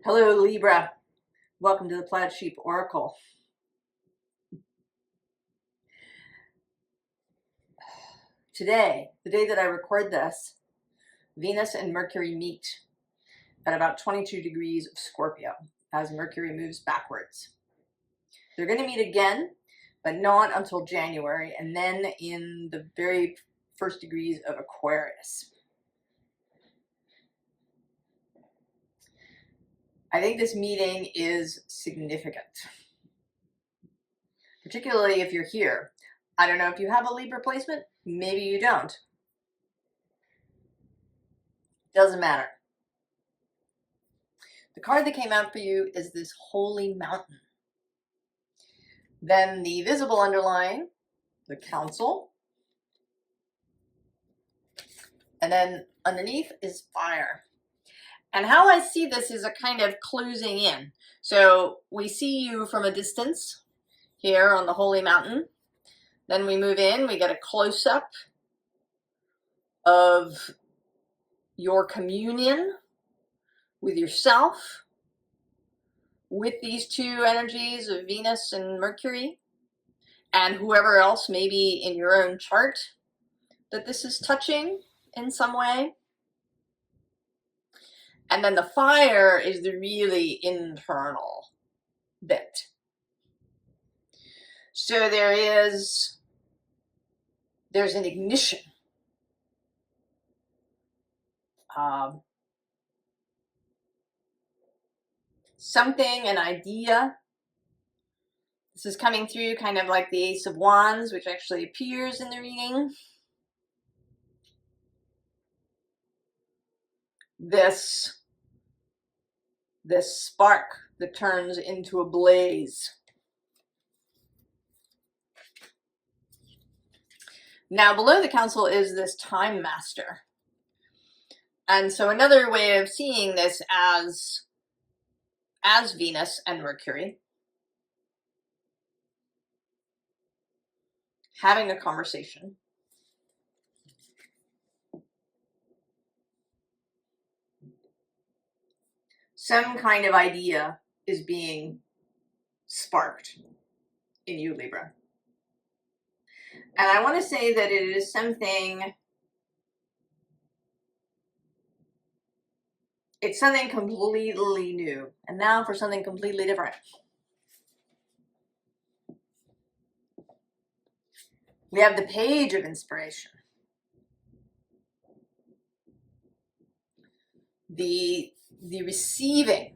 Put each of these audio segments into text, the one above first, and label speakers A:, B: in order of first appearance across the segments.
A: Hello, Libra. Welcome to the Plaid Sheep Oracle. Today, the day that I record this, Venus and Mercury meet at about 22 degrees of Scorpio as Mercury moves backwards. They're going to meet again, but not until January, and then in the very first degrees of Aquarius. I think this meeting is significant, particularly if you're here. I don't know if you have a Libra placement, maybe you don't. Doesn't matter. The card that came out for you is this holy mountain. Then the visible underline, the council. And then underneath is fire. And how I see this is a kind of closing in. So we see you from a distance here on the holy mountain. Then we move in, we get a close-up of your communion with yourself, with these two energies of Venus and Mercury, and whoever else may be in your own chart that this is touching in some way. And then the fire is the really internal bit. So there's an ignition. Something, an idea. This is coming through kind of like the Ace of Wands, which actually appears in the reading. This spark that turns into a blaze. Now below the council is this time master. And so another way of seeing this as Venus and Mercury having a conversation. Some kind of idea is being sparked in you, Libra. And I want to say that it is something, it's something completely new. And now for something completely different. We have the page of inspiration. The receiving.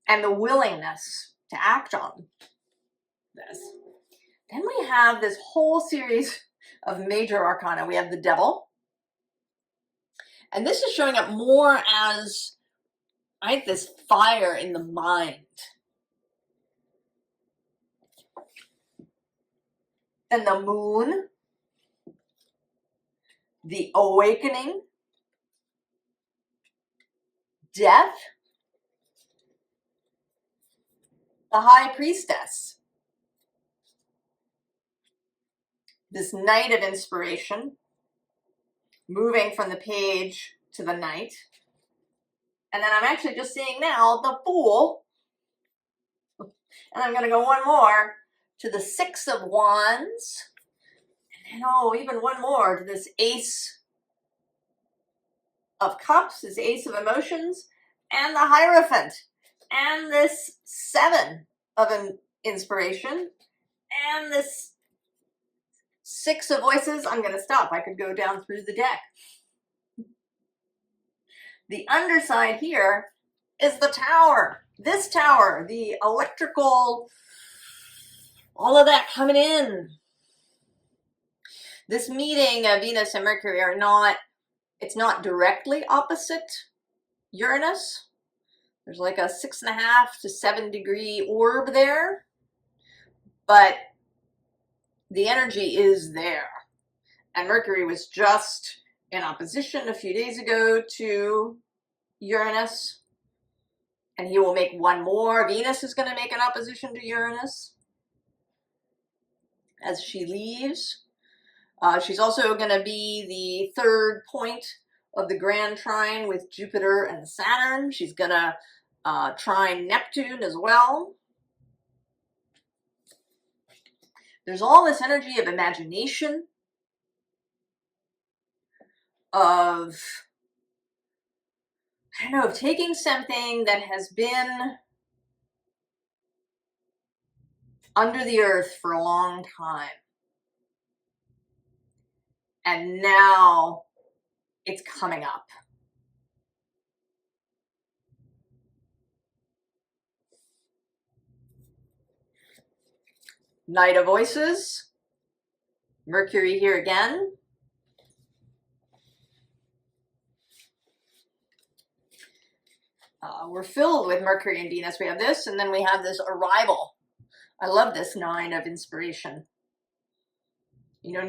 A: And the willingness to act on this. Then we have this whole series of major arcana. We have the devil. And this is showing up more as, right, this fire in the mind. Then the moon. The awakening. Death. The high priestess. This knight of inspiration, moving from the page to the knight. And then I'm actually just seeing now the fool. And I'm going to go one more to the Six of Wands. And then, even one more to this Ace of Cups, this Ace of Emotions, and the Hierophant. And this Seven of Inspiration. And this Six of Voices. I'm going to stop. I could go down through the deck. The underside here is the Tower. This Tower, the electrical, all of that coming in. This meeting of Venus and Mercury are not, it's not directly opposite Uranus. There's like a 6.5 to 7 degree orb there. But the energy is there. And Mercury was just in opposition a few days ago to Uranus. And he will make one more. Venus is going to make an opposition to Uranus as she leaves. She's also going to be the third point of the grand trine with Jupiter and Saturn. She's gonna trine Neptune as well. There's all this energy of imagination, of, I don't know, of taking something that has been under the earth for a long time, and now it's coming up. Knight of Voices, Mercury here again. We're filled with Mercury and Venus. We have this, and then we have this arrival. I love this Nine of Inspiration. You know,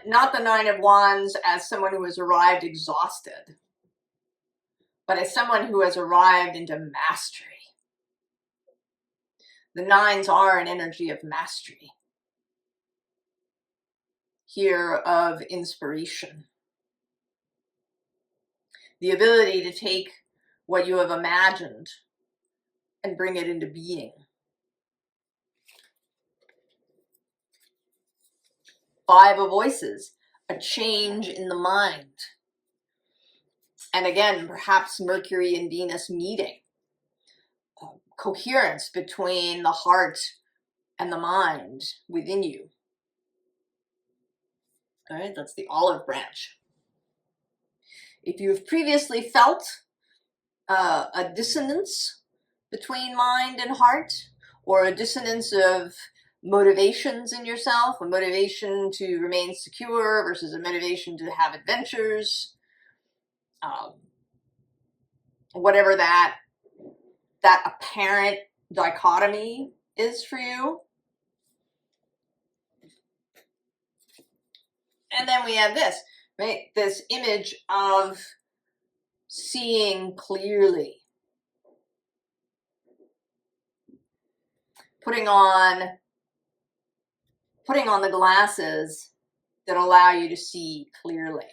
A: not the Nine of Wands as someone who has arrived exhausted, but as someone who has arrived into mastery. The nines are an energy of mastery. Here of inspiration. The ability to take what you have imagined and bring it into being. Five of Voices, a change in the mind. And again, perhaps Mercury and Venus meeting. Coherence between the heart and the mind within you. All right, that's the olive branch. If you've previously felt a dissonance between mind and heart, or a dissonance of motivations in yourself, a motivation to remain secure versus a motivation to have adventures, whatever that apparent dichotomy is for you. And then we have this, right? This image of seeing clearly. Putting on the glasses that allow you to see clearly.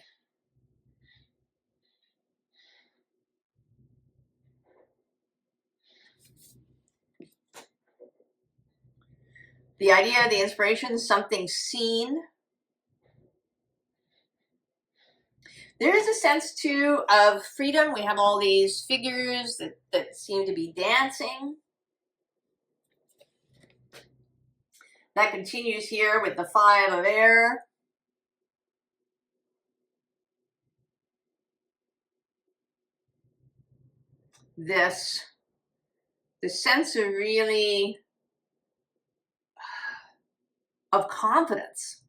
A: The idea, the inspiration, something seen. There is a sense too of freedom. We have all these figures that seem to be dancing. That continues here with the Five of Air. This sense of really of confidence.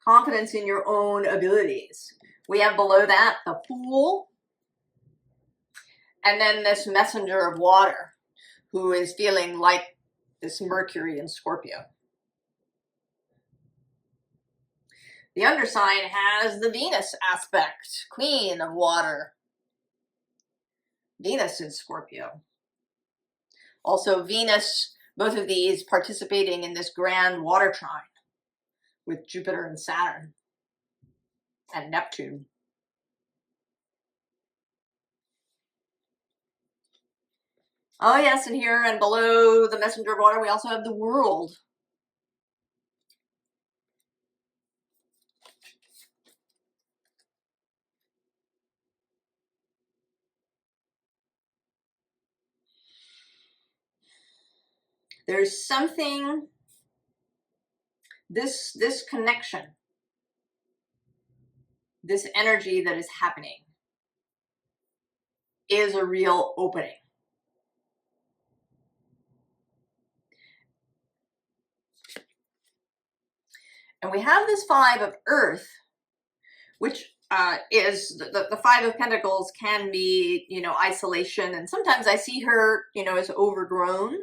A: Confidence in your own abilities. We have below that the Fool. And then this messenger of water who is feeling like this Mercury in Scorpio. The undersign has the Venus aspect, Queen of Water. Venus in Scorpio. Also Venus, both of these participating in this grand water trine with Jupiter and Saturn and Neptune. Oh yes, and here and below the messenger of water, we also have the World. There's something, this connection, this energy that is happening is a real opening. And we have this Five of Earth, which is the Five of Pentacles can be, you know, isolation. And sometimes I see her, you know, as overgrown.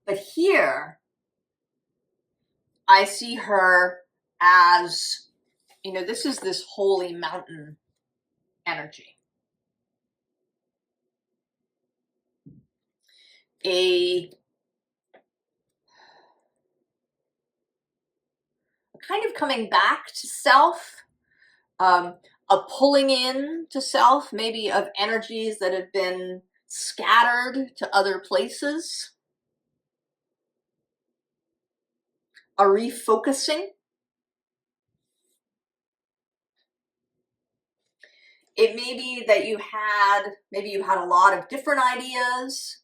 A: But here, I see her as, you know, this is this holy mountain energy. A kind of coming back to self, a pulling in to self, maybe of energies that have been scattered to other places, a refocusing. It may be that maybe you had a lot of different ideas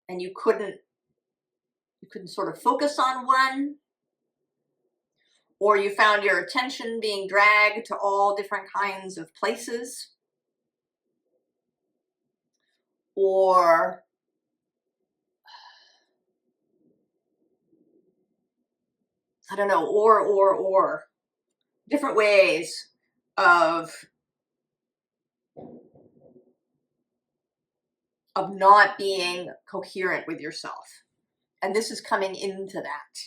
A: and you couldn't sort of focus on one, or you found your attention being dragged to all different kinds of places, or I don't know, or different ways of not being coherent with yourself. And this is coming into that.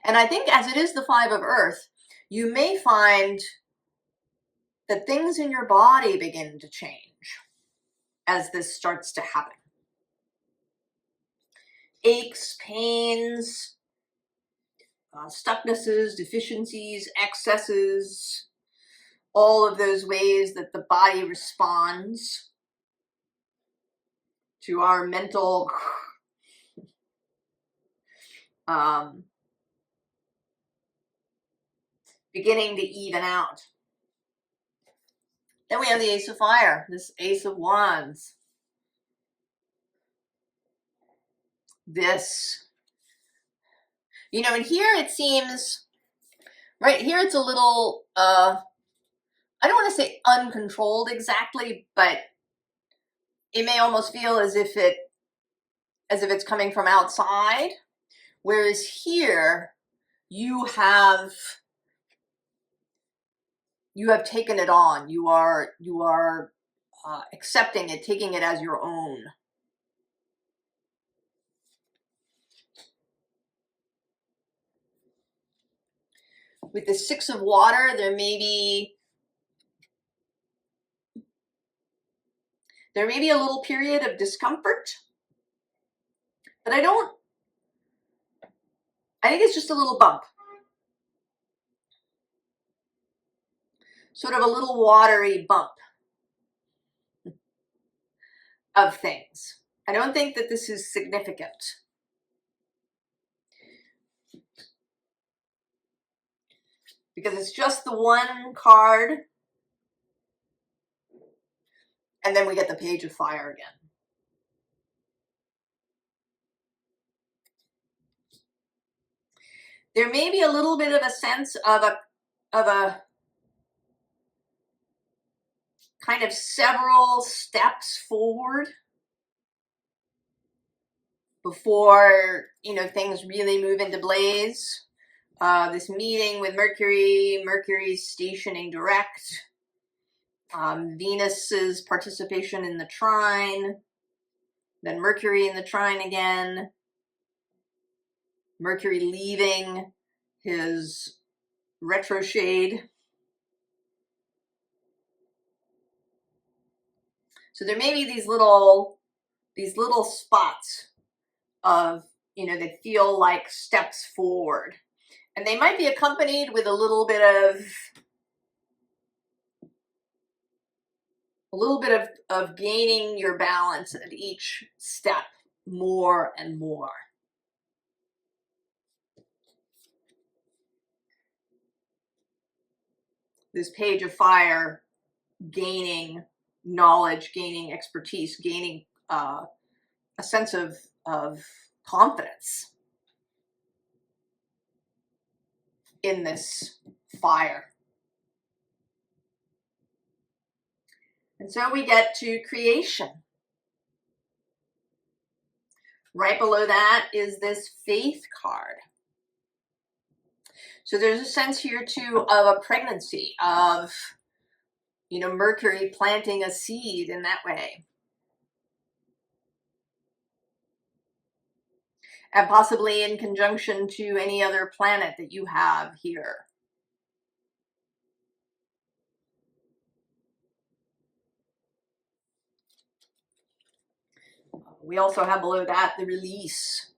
A: And I think as it is the Five of Earth, you may find that things in your body begin to change as this starts to happen. Aches, pains, stucknesses, deficiencies, excesses, all of those ways that the body responds to our mental beginning to even out. Then we have the Ace of Fire, this Ace of Wands. This, and here it seems, right here it's a little, I don't want to say uncontrolled exactly, but it may almost feel as if it's coming from outside. Whereas here, you have taken it on. You are accepting it, taking it as your own. With the Six of Water, there may be a little period of discomfort, but I think it's just a little bump. Sort of a little watery bump of things. I don't think that this is significant. Because it's just the one card, and then we get the Page of Fire again. There may be a little bit of a sense of a kind of several steps forward before, things really move into blaze. This meeting with Mercury's stationing direct, Venus's participation in the trine, then Mercury in the trine again, Mercury leaving his retrograde. So there may be these little spots of, that feel like steps forward. And they might be accompanied with a little bit of gaining your balance at each step more and more. This Page of Fire, gaining knowledge, gaining expertise, gaining a sense of confidence in this fire. And so we get to creation. Right below that is this Faith card. So there's a sense here too of a pregnancy, of, Mercury planting a seed in that way. And possibly in conjunction to any other planet that you have here. We also have below that the Release.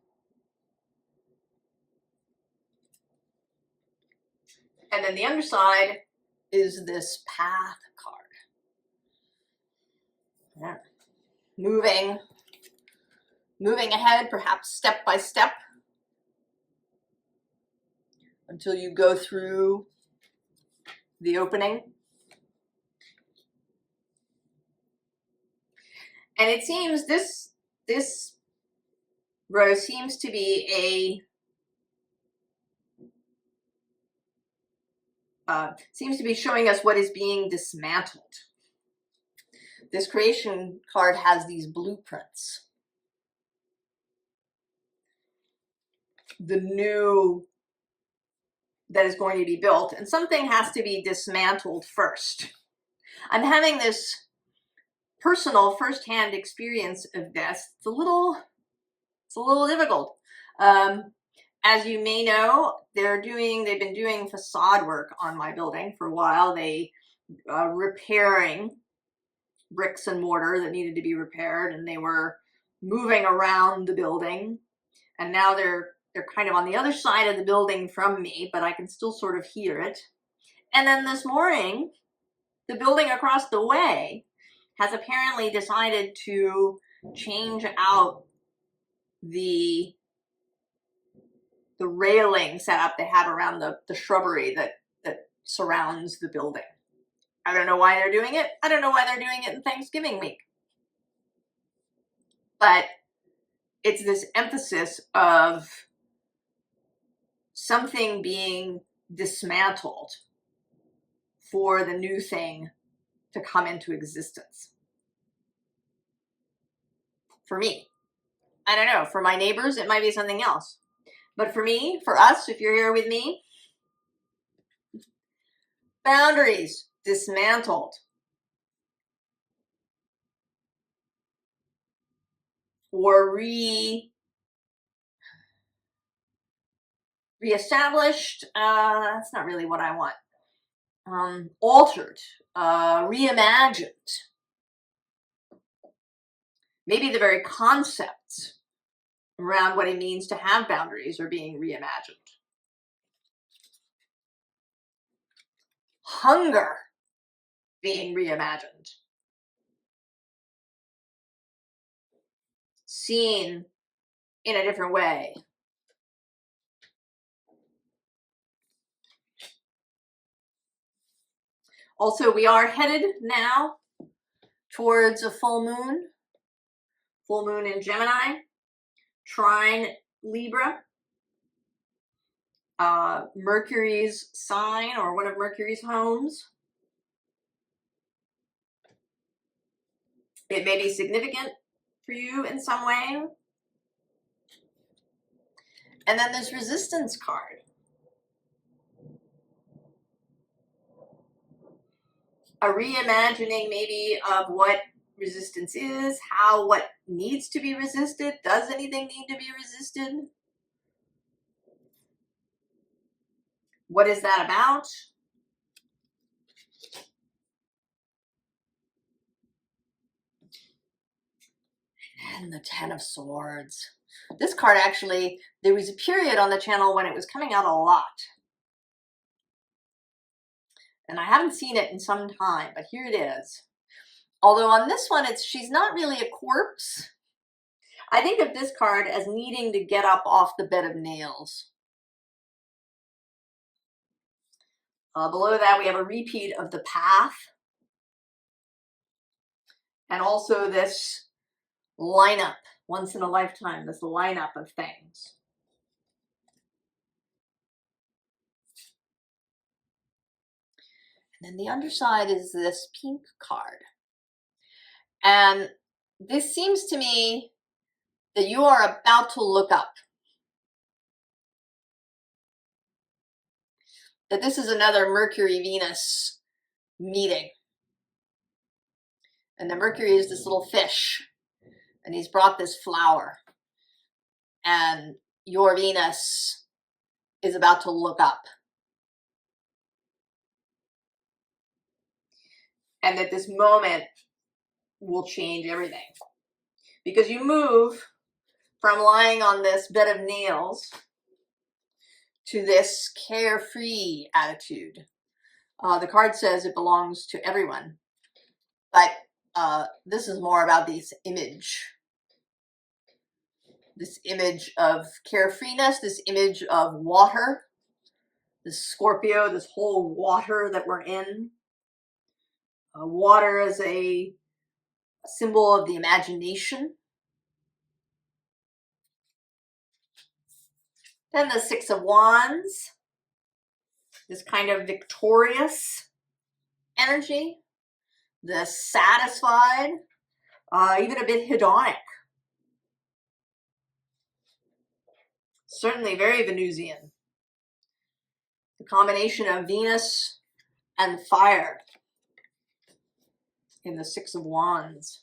A: And then the underside is this path card. Yeah. Moving ahead, perhaps step by step, until you go through the opening. And it seems this row seems to be showing us what is being dismantled. This creation card has these blueprints. The new that is going to be built, and something has to be dismantled first. I'm having this personal first-hand experience of this. It's a little difficult. As you may know, they've been doing facade work on my building for a while. They repairing bricks and mortar that needed to be repaired, and they were moving around the building, and now they're kind of on the other side of the building from me, but I can still sort of hear it. And then this morning, the building across the way has apparently decided to change out the railing setup they have around the shrubbery that surrounds the building. I don't know why they're doing it. I don't know why they're doing it in Thanksgiving week. But it's this emphasis of something being dismantled for the new thing to come into existence. For me, I don't know. For my neighbors, it might be something else. But for me, for us, if you're here with me, boundaries dismantled. Or reestablished. That's not really what I want. Altered, reimagined. Maybe the very concepts around what it means to have boundaries are being reimagined. Hunger being reimagined. Seen in a different way. Also, we are headed now towards a full moon in Gemini, trine Libra, Mercury's sign, or one of Mercury's homes. It may be significant for you in some way. And then this resistance card. A reimagining maybe of what resistance is, what needs to be resisted. Does anything need to be resisted? What is that about? And the Ten of Swords. This card actually, there was a period on the channel when it was coming out a lot. And I haven't seen it in some time, but here it is. Although on this one, she's not really a corpse. I think of this card as needing to get up off the bed of nails. Below that, we have a repeat of the path. And also this lineup, once in a lifetime, this lineup of things. And then the underside is this pink card. And this seems to me that you are about to look up. That this is another Mercury-Venus meeting. And the Mercury is this little fish. And he's brought this flower. And your Venus is about to look up. And that this moment will change everything. Because you move from lying on this bed of nails to this carefree attitude. The card says it belongs to everyone, but this is more about this image of carefreeness, this image of water, this Scorpio, this whole water that we're in. Water is a symbol of the imagination. Then the Six of Wands, this kind of victorious energy, the satisfied, even a bit hedonic. Certainly very Venusian. The combination of Venus and fire in the Six of Wands.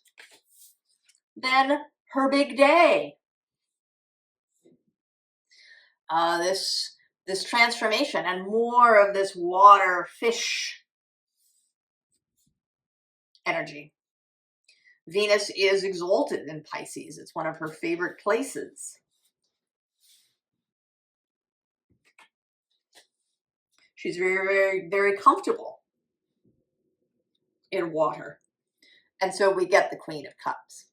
A: Then her big day. This transformation and more of this water fish energy. Venus is exalted in Pisces. It's one of her favorite places. She's very, very, very comfortable in water. And so we get the Queen of Cups.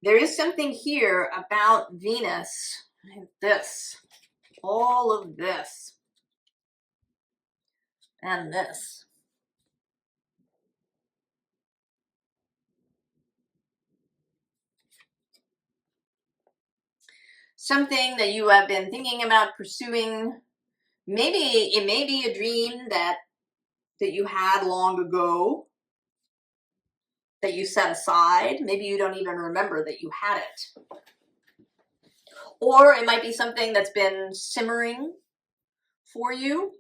A: There is something here about Venus, this, all of this, and this. Something that you have been thinking about pursuing. Maybe it may be a dream that you had long ago, that you set aside. Maybe you don't even remember that you had it. Or it might be something that's been simmering for you,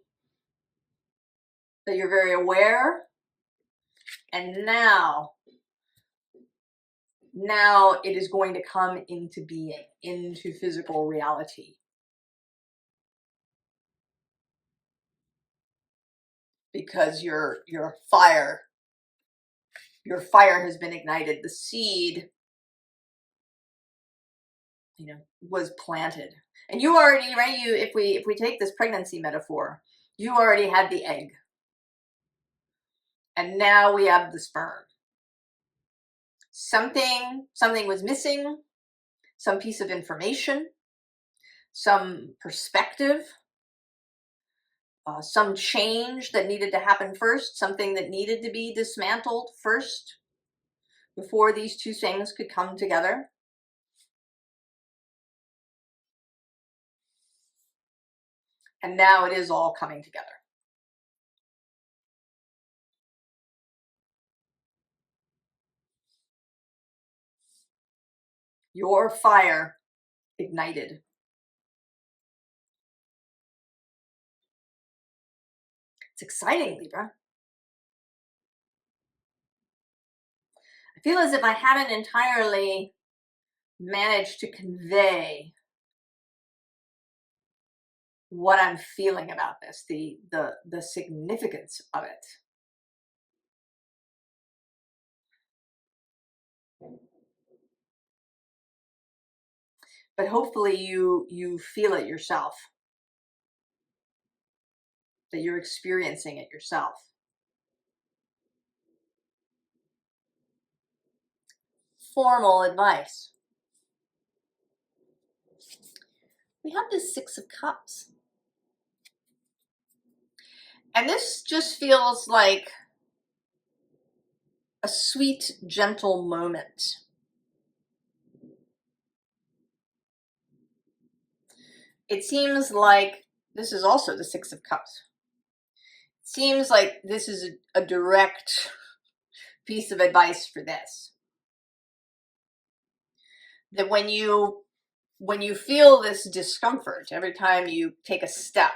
A: that you're very aware. And now it is going to come into being, into physical reality. Because your fire has been ignited. The seed, was planted. And you already, right? If we take this pregnancy metaphor, you already had the egg. And now we have the sperm. Something was missing, some piece of information, some perspective, some change that needed to happen first, something that needed to be dismantled first before these two things could come together. And now it is all coming together. Your fire ignited. It's exciting, Libra. I feel as if I haven't entirely managed to convey what I'm feeling about this, the significance of it. But hopefully you feel it yourself, that you're experiencing it yourself. Formal advice. We have the Six of Cups. And this just feels like a sweet, gentle moment. It seems like this is also the Six of Cups. It seems like this is a direct piece of advice for this. That when you feel this discomfort every time you take a step,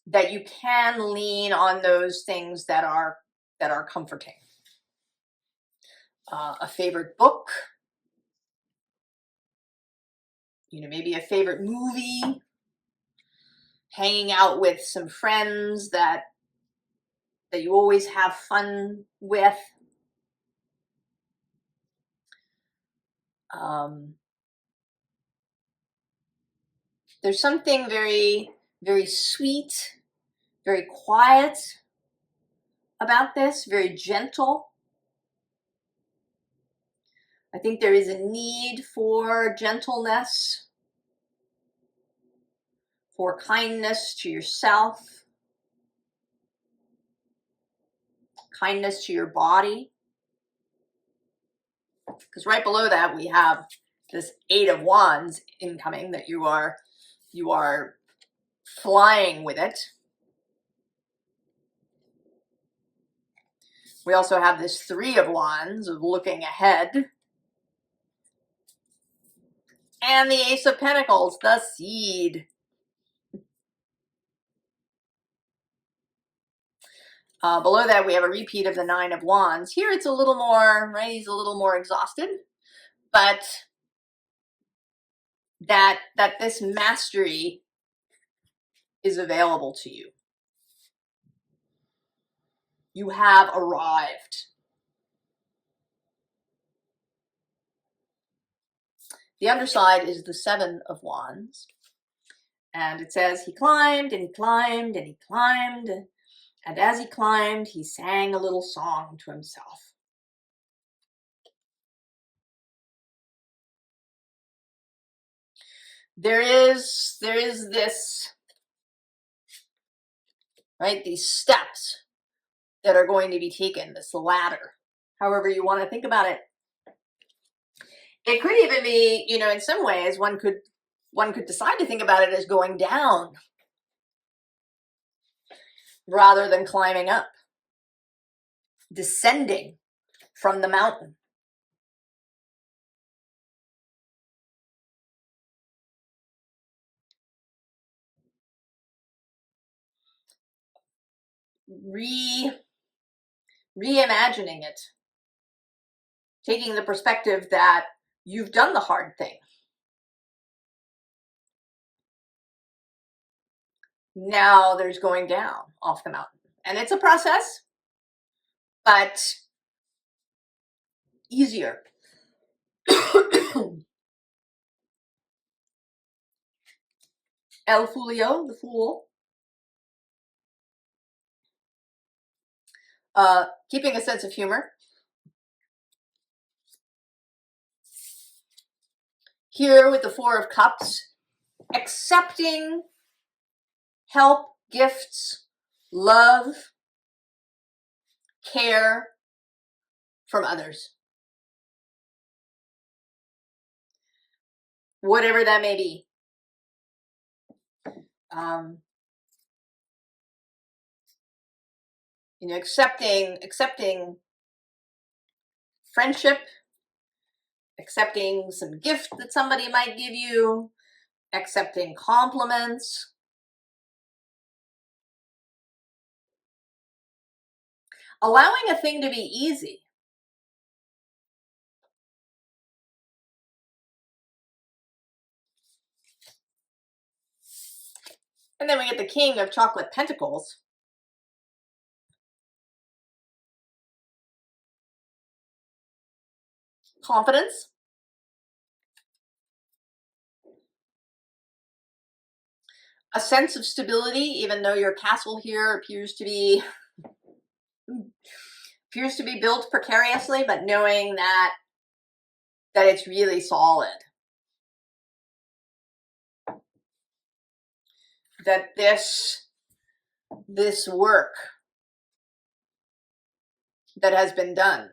A: that you can lean on those things that are comforting. A favorite book, maybe a favorite movie, hanging out with some friends that you always have fun with. There's something very, very sweet, very quiet about this, very gentle. I think there is a need for gentleness, for kindness to yourself, kindness to your body. Because right below that we have this 8 of Wands incoming, that you are flying with it. We also have this 3 of Wands of looking ahead. And the Ace of Pentacles, the seed. Below that, we have a repeat of the 9 of Wands. Here it's a little more, right? He's a little more exhausted. But that this mastery is available to you. You have arrived. The underside is the 7 of Wands. And it says, he climbed and he climbed and he climbed. And as he climbed, he sang a little song to himself. There is this, right, these steps that are going to be taken, this ladder, however you want to think about it. It could even be, you know, in some ways, one could decide to think about it as going down rather than climbing up, descending from the mountain. Reimagining it, taking the perspective that you've done the hard thing. Now there's going down off the mountain. And it's a process, but easier. El Fulio, the Fool. Keeping a sense of humor. Here with the 4 of Cups, accepting help, gifts, love, care from others. Whatever that may be. You know, accepting friendship, accepting some gift that somebody might give you, accepting compliments. Allowing a thing to be easy. And then we get the King of Chocolate Pentacles. Confidence. A sense of stability, even though your castle here appears to be built precariously, but knowing that it's really solid. That this work that has been done,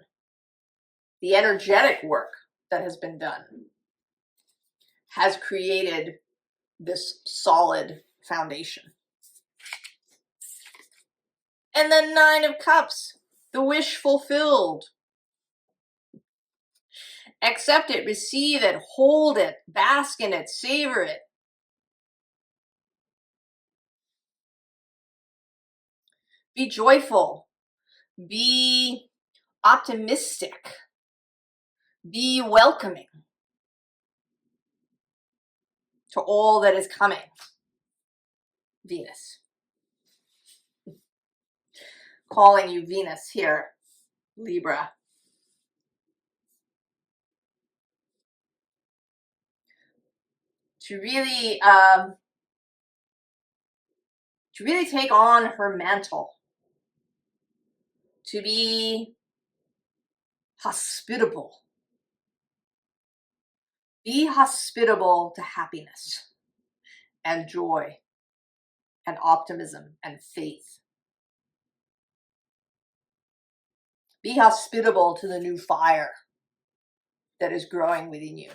A: the energetic work that has been done, has created this solid foundation. And then 9 of Cups, the wish fulfilled. Accept it, receive it, hold it, bask in it, savor it. Be joyful. Be optimistic. Be welcoming to all that is coming. Venus. Calling you Venus here, Libra. to really take on her mantle, to be hospitable. Be hospitable to happiness and joy and optimism and faith. Be hospitable to the new fire that is growing within you.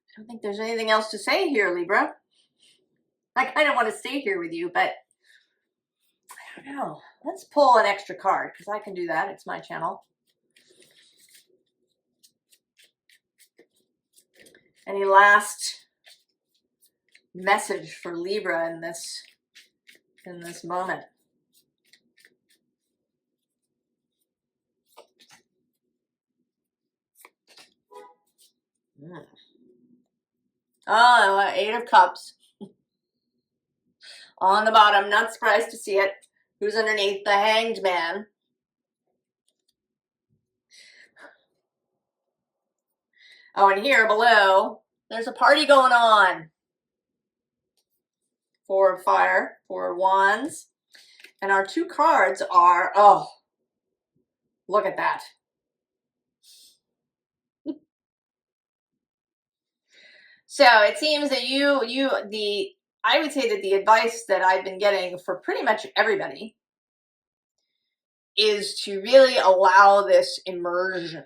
A: I don't think there's anything else to say here, Libra. I kind of want to stay here with you, but I don't know. Let's pull an extra card, because I can do that. It's my channel. Any last message for Libra in this moment? Oh, 8 of Cups. On the bottom, not surprised to see it. Who's underneath? The Hanged Man. Oh, and here below, there's a party going on. 4 of Fire, 4 of Wands. And our 2 cards are, oh, look at that. So it seems that I would say that the advice that I've been getting for pretty much everybody is to really allow this immersion,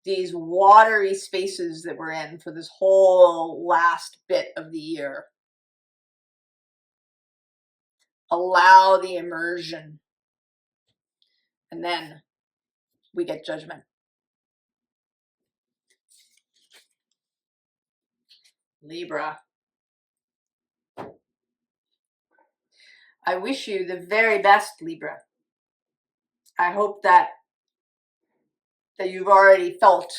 A: these watery spaces that we're in for this whole last bit of the year. Allow the immersion, and then we get judgment. Libra. I wish you the very best, Libra. I hope that you've already felt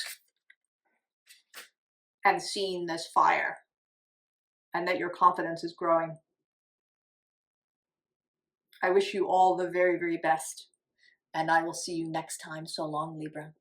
A: and seen this fire, and that your confidence is growing. I wish you all the very, very best, and I will see you next time. So long, Libra.